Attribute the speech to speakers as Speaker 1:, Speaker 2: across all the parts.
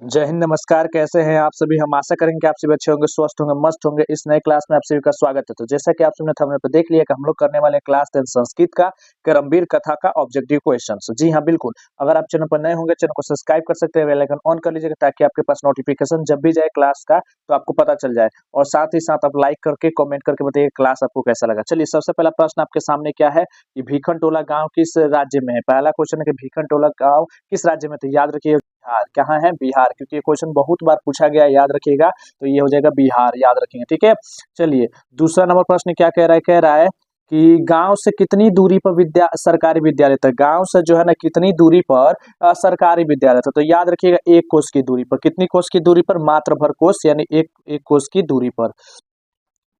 Speaker 1: जय हिंद, नमस्कार। कैसे हैं आप सभी? हम आशा करेंगे कि आप सभी अच्छे होंगे, स्वस्थ होंगे, मस्त होंगे। इस नए क्लास में आप सभी का स्वागत है। तो जैसा कि आप सबने थंबनेल पे देख लिया कि हम लोग करने वाले हैं क्लास 10 संस्कृत का करमवीर कथा का ऑब्जेक्टिव क्वेश्चंस। जी हाँ, बिल्कुल। अगर आप चैनल पर नए होंगे, चैनल को सब्सक्राइब कर सकते हैं, बेल आइकन ऑन कर लीजिएगा ताकि आपके पास नोटिफिकेशन जब भी जाए क्लास का तो आपको पता चल जाए। और साथ ही साथ आप लाइक करके, कमेंट करके बताइए क्लास आपको कैसा लगा। चलिए, सबसे पहला प्रश्न आपके सामने क्या है कि भीखन टोला गाँव किस राज्य में है? पहला क्वेश्चन है कि भीखन टोला गाँव किस राज्य में? तो याद रखिए बिहार। कहाँ है? बिहार, क्योंकि ये क्वेश्चन बहुत बार पूछा गया है, याद रखिएगा। तो ये हो जाएगा बिहार, याद रखेंगे, ठीक है। चलिए, दूसरा नंबर प्रश्न क्या कह रहा है? कह रहा है कि गांव से कितनी दूरी पर सरकारी विद्यालय था? गांव से जो है ना कितनी दूरी पर सरकारी विद्यालय था? तो याद रखिएगा 1 कोस की दूरी पर। कितनी कोस की दूरी पर? मात्र भर कोस, यानी एक कोस की दूरी पर।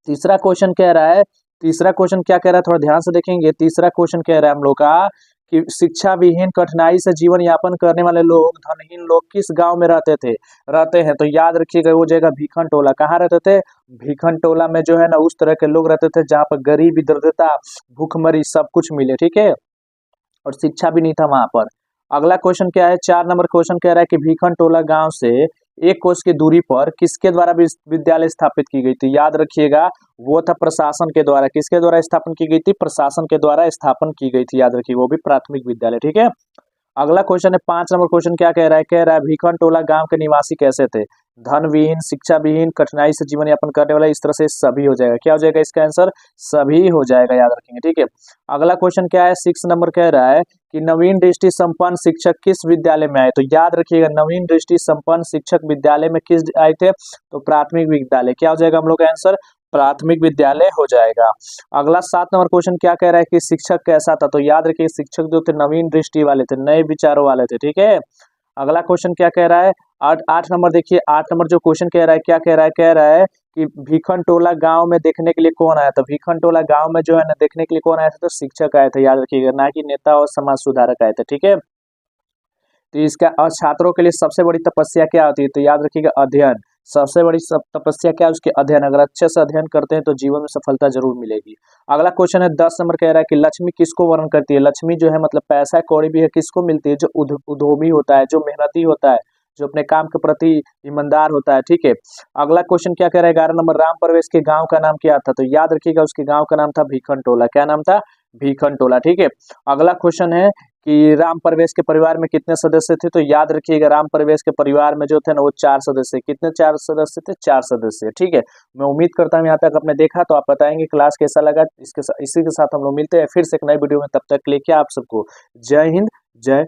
Speaker 1: तीसरा क्वेश्चन कह रहा है, तीसरा क्वेश्चन क्या कह रहा है, थोड़ा ध्यान से देखेंगे। तीसरा क्वेश्चन कह रहा है हम लोग का कि शिक्षा विहीन कठिनाई से जीवन यापन करने वाले लोग, धनहीन लोग किस गांव में रहते हैं? तो याद रखिएगा वो जगह भीखन टोला। कहाँ रहते थे? भीखन टोला में जो है ना उस तरह के लोग रहते थे जहाँ पर गरीबी, दरिद्रता, भूखमरी सब कुछ मिले, ठीक है। और शिक्षा भी नहीं था वहां पर। अगला क्वेश्चन क्या है? 4 नंबर क्वेश्चन कह रहा है कि भीखन टोला गांव से 1 कोस की दूरी पर किसके द्वारा विद्यालय स्थापित की गई थी? याद रखिएगा वो था प्रशासन के द्वारा। किसके द्वारा स्थापन की गई थी? प्रशासन के द्वारा स्थापन की गई थी, याद रखिए, वो भी प्राथमिक विद्यालय, ठीक है। अगला क्वेश्चन है 5 नंबर क्वेश्चन क्या कह रहा है? कह रहा है भीखन टोला गांव के निवासी कैसे थे? धन विहीन, शिक्षा विहीन, कठिनाई से जीवन यापन करने वाला, इस तरह से सभी हो जाएगा। क्या हो जाएगा इसका आंसर? सभी हो जाएगा, याद रखेंगे, ठीक है। अगला क्वेश्चन क्या है? 6 नंबर कह रहा है कि नवीन दृष्टि संपन्न शिक्षक किस विद्यालय में आए? तो याद रखिएगा नवीन दृष्टि संपन्न शिक्षक विद्यालय में किस आए थे? तो प्राथमिक विद्यालय। क्या हो जाएगा हम लोग का आंसर? प्राथमिक विद्यालय हो जाएगा। अगला 7 नंबर क्वेश्चन क्या कह रहा है कि शिक्षक कैसा था? तो याद रखिए शिक्षक जो थे नवीन दृष्टि वाले थे, नए विचारों वाले थे, ठीक है। अगला क्वेश्चन क्या कह रहा है? 8 नंबर देखिए, 8 नंबर जो क्वेश्चन कह रहा है क्या कह रहा है? कह रहा है कि भीखन टोला गांव में देखने के लिए कौन आया था? भीखन टोला गांव में जो है ना देखने के लिए कौन आया था? तो शिक्षक आए थे, याद रखिएगा, ना कि नेता और समाज सुधारक आए थे, ठीक है। तो इसका और छात्रों के लिए सबसे बड़ी तपस्या क्या होती है? तो याद रखिएगा अध्ययन। सबसे बड़ी तपस्या क्या है? उसके अध्ययन। अगर अच्छे से अध्ययन करते हैं तो जीवन में सफलता जरूर मिलेगी। अगला क्वेश्चन है 10 नंबर कह रहा है कि लक्ष्मी किसको वर्ण करती है? लक्ष्मी जो है मतलब पैसा कौड़ी भी है, किसको मिलती है? जो उद्यमी होता है, जो मेहनती होता है, जो अपने काम के प्रति ईमानदार होता है, ठीक है। अगला क्वेश्चन क्या कह रहा है? 11 नंबर, राम परवेश के गांव का नाम क्या था? तो याद रखिएगा उसके गांव का नाम था भीखन टोला। क्या नाम था? भीखन टोला, ठीक है। अगला क्वेश्चन है कि राम परवेश के परिवार में कितने सदस्य थे? तो याद रखिएगा राम परवेश के परिवार में जो थे ना वो 4 सदस्य। कितने 4 सदस्य थे? 4 सदस्य, ठीक है। मैं उम्मीद करता हूँ यहाँ तक आपने देखा, तो आप बताएंगे क्लास कैसा लगा। इसी के साथ हम लोग मिलते हैं फिर से एक नई वीडियो में। तब तक के लिए क्या आप सबको जय हिंद, जय